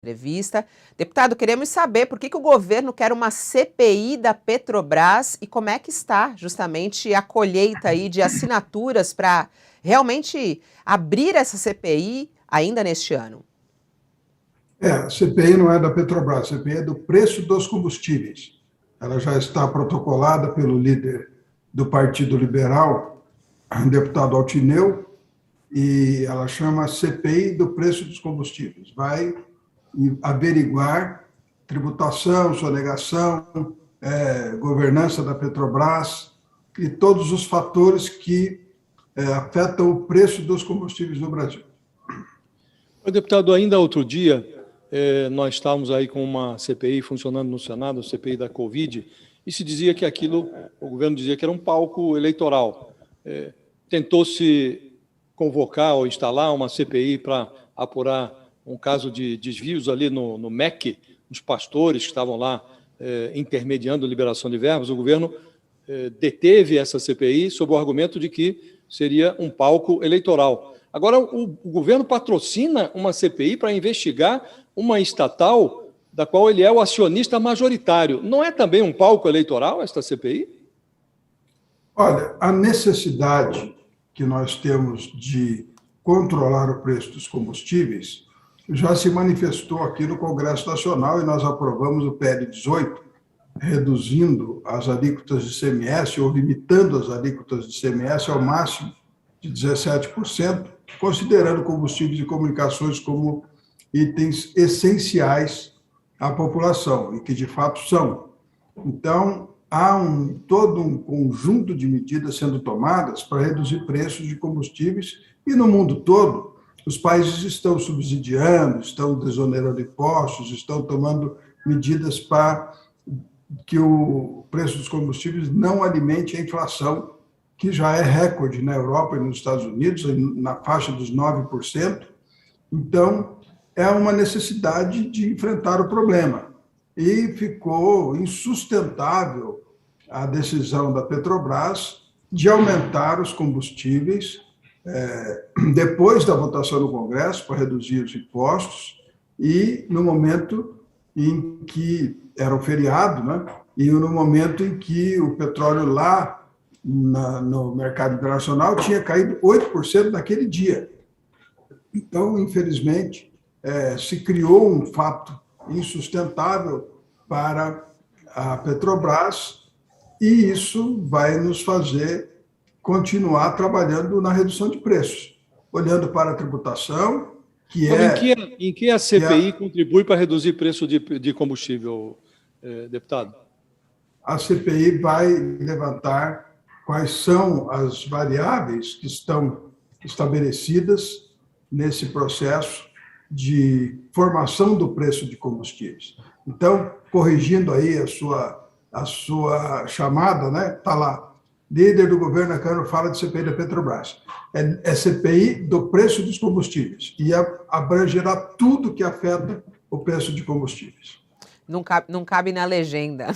Entrevista. Deputado, queremos saber por que o governo quer uma CPI da Petrobras e como é que está justamente a colheita aí de assinaturas para realmente abrir essa CPI ainda neste ano. A CPI não é da Petrobras, a CPI é do preço dos combustíveis. Ela já está protocolada pelo líder do Partido Liberal, o deputado Altineu, e ela chama CPI do preço dos combustíveis. Vai averiguar tributação, sonegação, governança da Petrobras e todos os fatores que afetam o preço dos combustíveis no Brasil. Deputado, ainda outro dia, nós estávamos aí com uma CPI funcionando no Senado, a CPI da Covid, e se dizia que aquilo, o governo dizia que era um palco eleitoral. Tentou-se convocar ou instalar uma CPI para apurar um caso de desvios ali no MEC, os pastores que estavam lá intermediando a liberação de verbas. O governo deteve essa CPI sob o argumento de que seria um palco eleitoral. Agora, o governo patrocina uma CPI para investigar uma estatal da qual ele é o acionista majoritário. Não é também um palco eleitoral esta CPI? Olha, a necessidade que nós temos de controlar o preço dos combustíveis já se manifestou aqui no Congresso Nacional e nós aprovamos o PL 18, reduzindo as alíquotas de ICMS ou limitando as alíquotas de ICMS ao máximo de 17%, considerando combustíveis e comunicações como itens essenciais à população, e que de fato são. Então, há todo um conjunto de medidas sendo tomadas para reduzir preços de combustíveis, e no mundo todo, os países estão subsidiando, estão desonerando impostos, estão tomando medidas para que o preço dos combustíveis não alimente a inflação, que já é recorde na Europa e nos Estados Unidos, na faixa dos 9%. Então, é uma necessidade de enfrentar o problema. E ficou insustentável a decisão da Petrobras de aumentar os combustíveis depois da votação no Congresso para reduzir os impostos e no momento em que era o feriado, né? E no momento em que o petróleo lá no mercado internacional tinha caído 8% naquele dia. Então, infelizmente, se criou um fato insustentável para a Petrobras e isso vai nos fazer continuar trabalhando na redução de preços, olhando para a tributação, que Em que a CPI contribui para reduzir preço de combustível, deputado? A CPI vai levantar quais são as variáveis que estão estabelecidas nesse processo de formação do preço de combustíveis. Então, corrigindo aí a sua chamada, né? Está lá, líder do governo na Câmara fala de CPI da Petrobras. É CPI do preço dos combustíveis e abrangerá tudo que afeta o preço de combustíveis. Não cabe na legenda.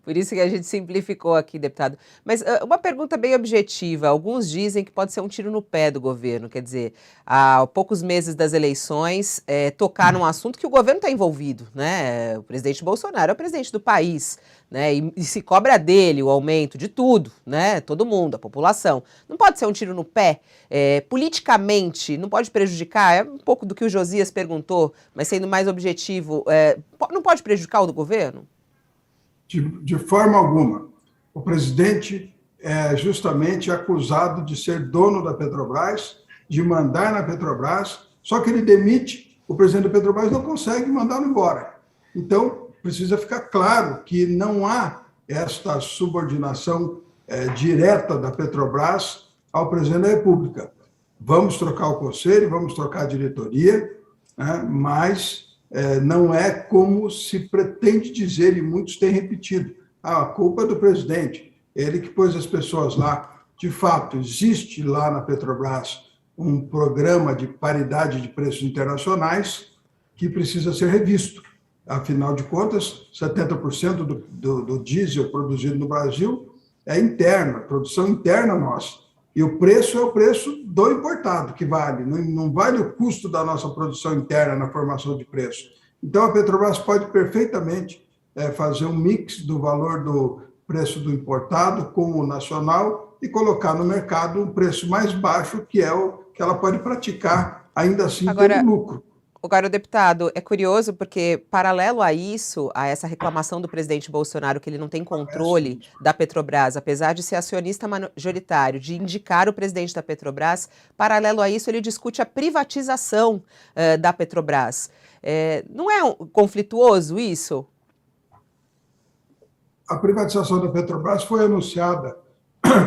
Por isso que a gente simplificou aqui, deputado. Mas uma pergunta bem objetiva. Alguns dizem que pode ser um tiro no pé do governo. Quer dizer, há poucos meses das eleições, tocar num assunto que o governo está envolvido, né? O presidente Bolsonaro é o presidente do país, né? E se cobra dele o aumento de tudo, né? Todo mundo, a população. Não pode ser um tiro no pé. Politicamente, não pode prejudicar? É um pouco do que o Josias perguntou, mas sendo mais objetivo, não pode prejudicar o do governo? De forma alguma. O presidente é justamente acusado de ser dono da Petrobras, de mandar na Petrobras, só que ele demite, o presidente da Petrobras não consegue mandá-lo embora. Então, precisa ficar claro que não há esta subordinação direta da Petrobras ao presidente da República. Vamos trocar o conselho, vamos trocar a diretoria, né, mas não é como se pretende dizer, e muitos têm repetido. A culpa é do presidente, ele que pôs as pessoas lá. De fato, existe lá na Petrobras um programa de paridade de preços internacionais que precisa ser revisto. Afinal de contas, 70% do diesel produzido no Brasil é interno, produção interna nossa. E o preço é o preço do importado que vale, não vale o custo da nossa produção interna na formação de preço. Então, a Petrobras pode perfeitamente fazer um mix do valor do preço do importado com o nacional e colocar no mercado um preço mais baixo, que é o que ela pode praticar, ainda assim tendo Agora, lucro. Agora, deputado, é curioso porque, paralelo a isso, a essa reclamação do presidente Bolsonaro que ele não tem controle da Petrobras, apesar de ser acionista majoritário, de indicar o presidente da Petrobras, paralelo a isso, ele discute a privatização da Petrobras. Não é conflituoso isso? A privatização da Petrobras foi anunciada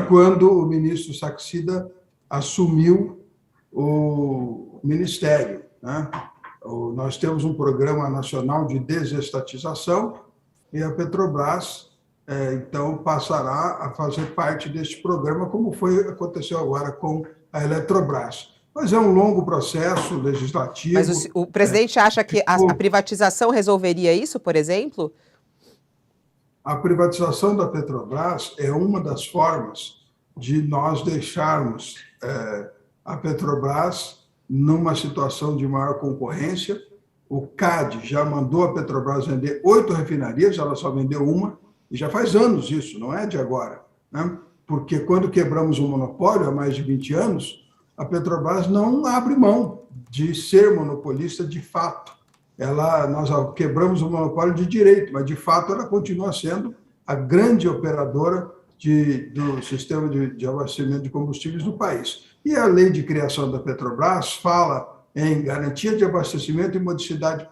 quando o ministro Saxida assumiu o ministério, né? Nós temos um programa nacional de desestatização e a Petrobras, então, passará a fazer parte deste programa, como aconteceu agora com a Eletrobras. Mas é um longo processo legislativo. Mas o presidente acha que a privatização resolveria isso, por exemplo? A privatização da Petrobras é uma das formas de nós deixarmos a Petrobras numa situação de maior concorrência. O CAD já mandou a Petrobras vender 8 refinarias, ela só vendeu uma, e já faz anos isso, não é de agora, né? Porque quando quebramos o monopólio, há mais de 20 anos, a Petrobras não abre mão de ser monopolista de fato. Nós quebramos o monopólio de direito, mas de fato ela continua sendo a grande operadora do sistema de abastecimento de combustíveis do país. E a lei de criação da Petrobras fala em garantia de abastecimento e modicidade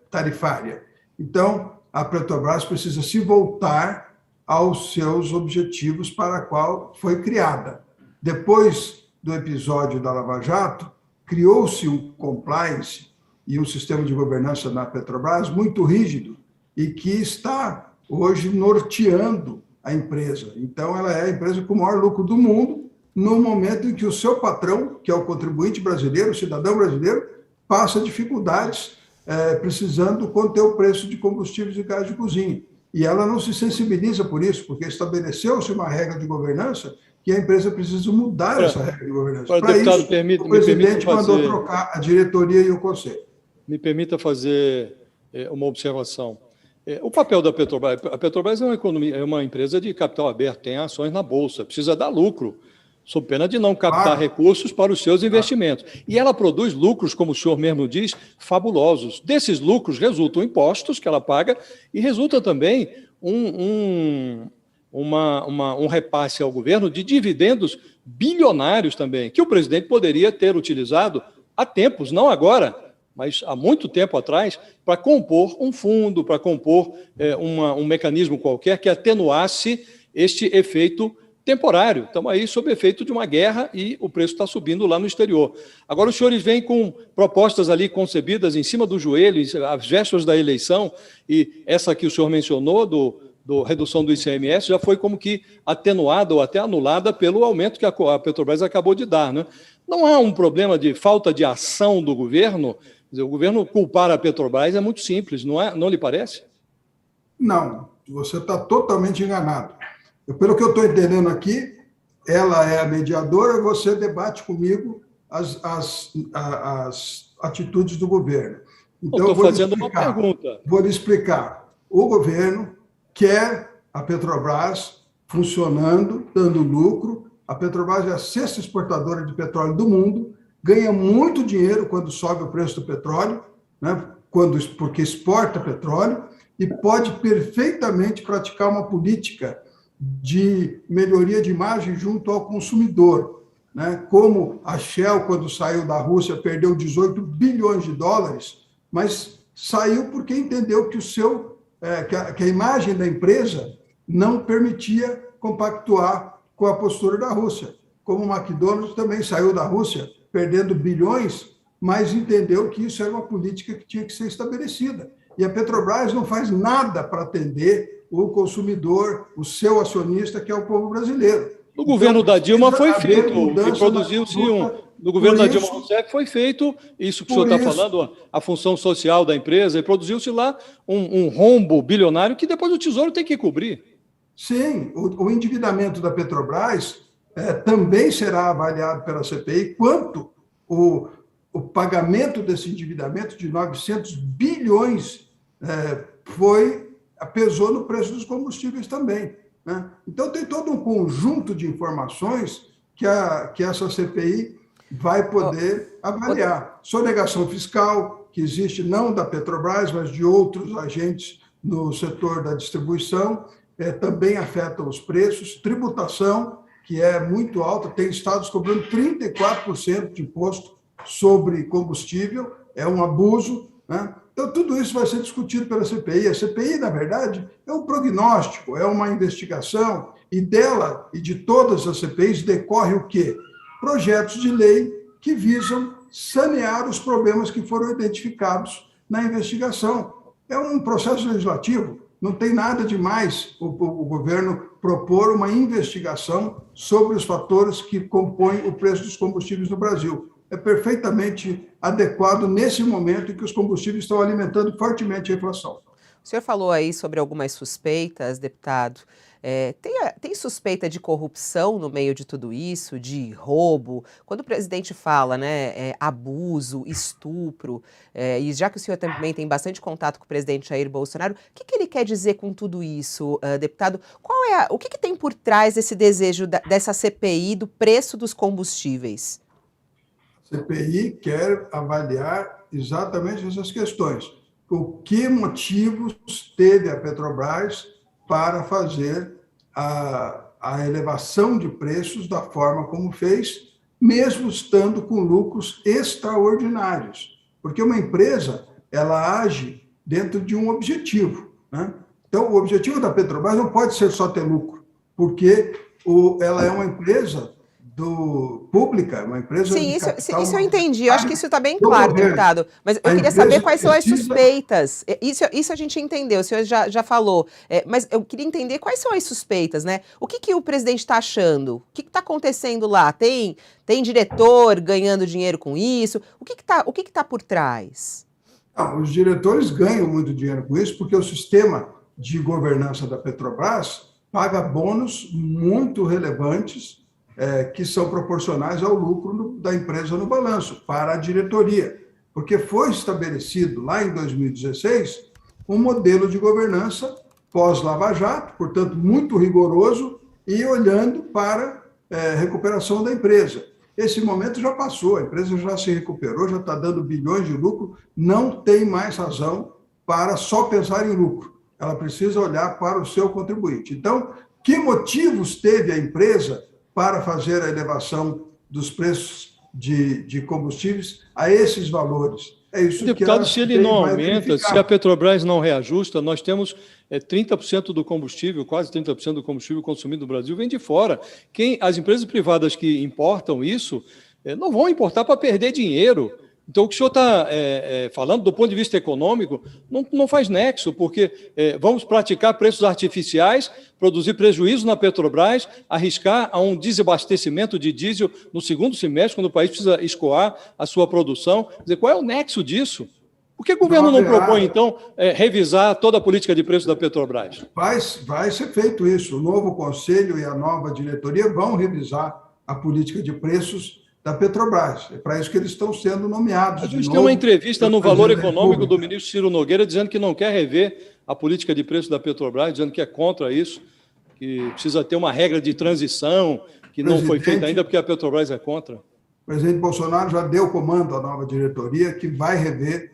tarifária. Então, a Petrobras precisa se voltar aos seus objetivos para a qual foi criada. Depois do episódio da Lava Jato, criou-se um compliance e um sistema de governança na Petrobras muito rígido e que está hoje norteando a empresa. Então, ela é a empresa com o maior lucro do mundo, no momento em que o seu patrão, que é o contribuinte brasileiro, o cidadão brasileiro, passa dificuldades precisando conter o preço de combustíveis e gás de cozinha. E ela não se sensibiliza por isso, porque estabeleceu-se uma regra de governança que a empresa precisa mudar essa regra de governança. Para isso, o presidente mandou trocar a diretoria e o conselho. Me permita fazer uma observação. O papel da Petrobras, a Petrobras é uma empresa de capital aberto, tem ações na Bolsa, precisa dar lucro, sob pena de não captar recursos para os seus investimentos. E ela produz lucros, como o senhor mesmo diz, fabulosos. Desses lucros resultam impostos que ela paga e resulta também um repasse ao governo de dividendos bilionários também, que o presidente poderia ter utilizado há tempos, não agora, mas há muito tempo atrás, para compor um fundo, para compor um mecanismo qualquer que atenuasse este efeito temporário. Estamos aí sob efeito de uma guerra e o preço está subindo lá no exterior. Agora, os senhores vêm com propostas ali concebidas em cima do joelho, às vésperas da eleição, e essa que o senhor mencionou, do redução do ICMS, já foi como que atenuada ou até anulada pelo aumento que a Petrobras acabou de dar, né? Não há um problema de falta de ação do governo? O governo culpar a Petrobras é muito simples, não lhe parece? Não, você está totalmente enganado. Pelo que eu estou entendendo aqui, ela é a mediadora, você debate comigo as atitudes do governo. Então, estou fazendo uma pergunta. Vou lhe explicar. O governo quer a Petrobras funcionando, dando lucro. A Petrobras é a 6ª exportadora de petróleo do mundo, ganha muito dinheiro quando sobe o preço do petróleo, né? Porque exporta petróleo, e pode perfeitamente praticar uma política de melhoria de imagem junto ao consumidor, né? Como a Shell, quando saiu da Rússia, perdeu 18 bilhões de dólares, mas saiu porque entendeu que que a imagem da empresa não permitia compactuar com a postura da Rússia. Como o McDonald's também saiu da Rússia perdendo bilhões, mas entendeu que isso era uma política que tinha que ser estabelecida. E a Petrobras não faz nada para atender o consumidor, o seu acionista, que é o povo brasileiro. No governo da Dilma foi feito, e produziu-se no governo da Dilma Rousseff foi feito, isso que o senhor está falando, a função social da empresa, e produziu-se lá um rombo bilionário que depois o Tesouro tem que cobrir. Sim, o endividamento da Petrobras também será avaliado pela CPI, quanto o pagamento desse endividamento de 900 bilhões pesou no preço dos combustíveis também, né? Então, tem todo um conjunto de informações que essa CPI vai poder avaliar. Sonegação fiscal, que existe não da Petrobras, mas de outros agentes no setor da distribuição, também afeta os preços. Tributação, que é muito alta, tem estados cobrando 34% de imposto sobre combustível, é um abuso, né? Então, tudo isso vai ser discutido pela CPI. A CPI, na verdade, é um prognóstico, é uma investigação, e dela e de todas as CPIs decorre o quê? Projetos de lei que visam sanear os problemas que foram identificados na investigação. É um processo legislativo, não tem nada de mais o governo propor uma investigação sobre os fatores que compõem o preço dos combustíveis no Brasil. É perfeitamente adequado nesse momento em que os combustíveis estão alimentando fortemente a inflação. O senhor falou aí sobre algumas suspeitas, deputado. Tem suspeita de corrupção no meio de tudo isso, de roubo? Quando o presidente fala, né, abuso, estupro, e já que o senhor também tem bastante contato com o presidente Jair Bolsonaro, o que ele quer dizer com tudo isso, deputado? O que tem por trás desse desejo dessa CPI do preço dos combustíveis? A CPI quer avaliar exatamente essas questões. O que motivos teve a Petrobras para fazer a elevação de preços da forma como fez, mesmo estando com lucros extraordinários? Porque uma empresa, ela age dentro de um objetivo, né? Então, o objetivo da Petrobras não pode ser só ter lucro, porque ela é uma empresa pública, uma empresa Sim, de capital. isso eu entendi. Eu acho que isso está bem claro, deputado. Mas eu queria saber quais são as suspeitas. Isso a gente entendeu, o senhor já falou. Mas eu queria entender quais são as suspeitas, né? O que o presidente está achando? O que está acontecendo lá? Tem diretor ganhando dinheiro com isso? O que está por trás? Os diretores ganham muito dinheiro com isso, porque o sistema de governança da Petrobras paga bônus muito relevantes, que são proporcionais ao lucro da empresa no balanço, para a diretoria, porque foi estabelecido lá em 2016 um modelo de governança pós-Lava Jato, portanto, muito rigoroso e olhando para a recuperação da empresa. Esse momento já passou, a empresa já se recuperou, já está dando bilhões de lucro, não tem mais razão para só pensar em lucro, ela precisa olhar para o seu contribuinte. Então, que motivos teve a empresa para fazer a elevação dos preços de combustíveis a esses valores? É isso. Deputado, se ele não aumenta, se a Petrobras não reajusta, nós temos 30% do combustível, quase 30% do combustível consumido no Brasil vem de fora. As empresas privadas que importam isso não vão importar para perder dinheiro. Então, o que o senhor está falando, do ponto de vista econômico, não faz nexo, porque vamos praticar preços artificiais, produzir prejuízo na Petrobras, arriscar a um desabastecimento de diesel no segundo semestre, quando o país precisa escoar a sua produção. Quer dizer, qual é o nexo disso? Por que o governo não propõe, então, revisar toda a política de preço da Petrobras? Vai ser feito isso. O novo conselho e a nova diretoria vão revisar a política de preços da Petrobras. É para isso que eles estão sendo nomeados. A gente tem uma entrevista no Valor Econômico do ministro Ciro Nogueira dizendo que não quer rever a política de preço da Petrobras, dizendo que é contra isso, que precisa ter uma regra de transição, que não foi feita ainda porque a Petrobras é contra. O presidente Bolsonaro já deu comando à nova diretoria que vai rever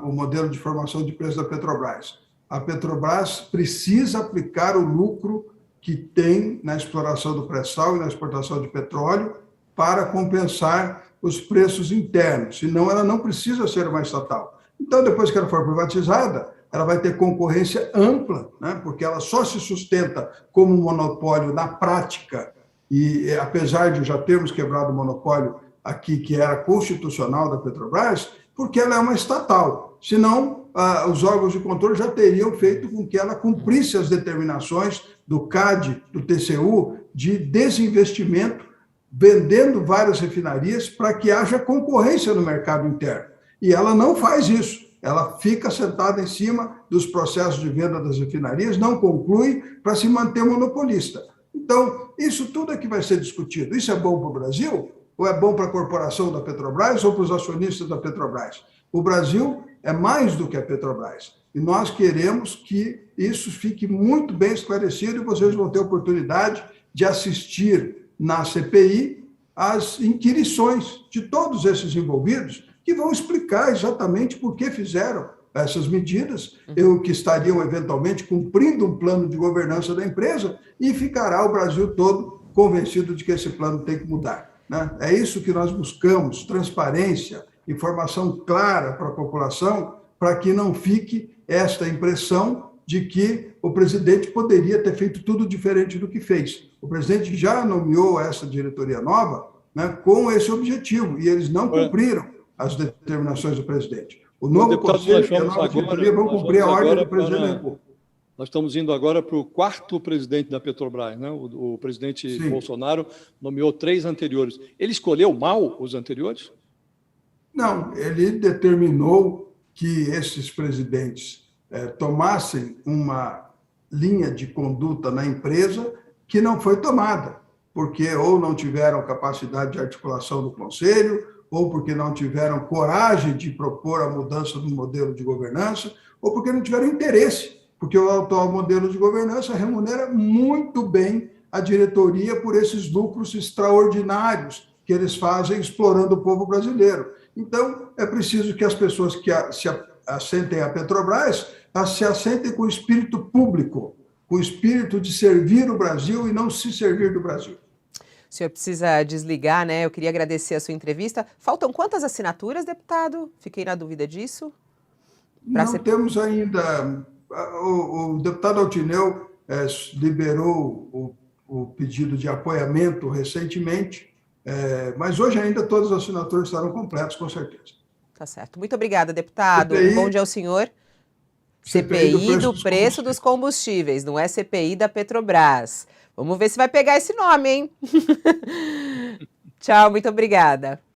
o modelo de formação de preço da Petrobras. A Petrobras precisa aplicar o lucro que tem na exploração do pré-sal e na exportação de petróleo para compensar os preços internos, senão ela não precisa ser uma estatal. Então, depois que ela for privatizada, ela vai ter concorrência ampla, né? Porque ela só se sustenta como um monopólio na prática, e apesar de já termos quebrado o monopólio aqui, que era constitucional da Petrobras, porque ela é uma estatal, senão os órgãos de controle já teriam feito com que ela cumprisse as determinações do CAD, do TCU, de desinvestimento, vendendo várias refinarias para que haja concorrência no mercado interno. E ela não faz isso. Ela fica sentada em cima dos processos de venda das refinarias, não conclui para se manter monopolista. Então, isso tudo é que vai ser discutido. Isso é bom para o Brasil? ou é bom para a corporação da Petrobras ou para os acionistas da Petrobras? O Brasil é mais do que a Petrobras. E nós queremos que isso fique muito bem esclarecido e vocês vão ter oportunidade de assistir na CPI as inquirições de todos esses envolvidos, que vão explicar exatamente por que fizeram essas medidas, que estariam eventualmente cumprindo um plano de governança da empresa, e ficará o Brasil todo convencido de que esse plano tem que mudar, né? É isso que nós buscamos: transparência, informação clara para a população, para que não fique esta impressão de que o presidente poderia ter feito tudo diferente do que fez. O presidente já nomeou essa diretoria nova, né, com esse objetivo, e eles não cumpriram as determinações do presidente. O novo conselho e a nova diretoria vão cumprir a ordem do presidente da República. Nós estamos indo agora para o quarto presidente da Petrobras, né? O presidente Sim. Bolsonaro nomeou 3 anteriores. Ele escolheu mal os anteriores? Não, ele determinou que esses presidentes tomassem uma linha de conduta na empresa que não foi tomada, porque ou não tiveram capacidade de articulação do conselho, ou porque não tiveram coragem de propor a mudança do modelo de governança, ou porque não tiveram interesse, porque o atual modelo de governança remunera muito bem a diretoria por esses lucros extraordinários que eles fazem explorando o povo brasileiro. Então, é preciso que as pessoas que se assentem à Petrobras se assentem com o espírito público, com o espírito de servir o Brasil e não se servir do Brasil. O senhor precisa desligar, né? Eu queria agradecer a sua entrevista. Faltam quantas assinaturas, deputado? Fiquei na dúvida disso. Não temos ainda. O deputado Altineu liberou o pedido de apoiamento recentemente, mas hoje ainda todas as assinaturas estarão completas, com certeza. Tá certo. Muito obrigada, deputado. CPI, bom dia ao senhor. CPI do preço dos combustíveis, não é CPI da Petrobras. Vamos ver se vai pegar esse nome, hein? Tchau, muito obrigada.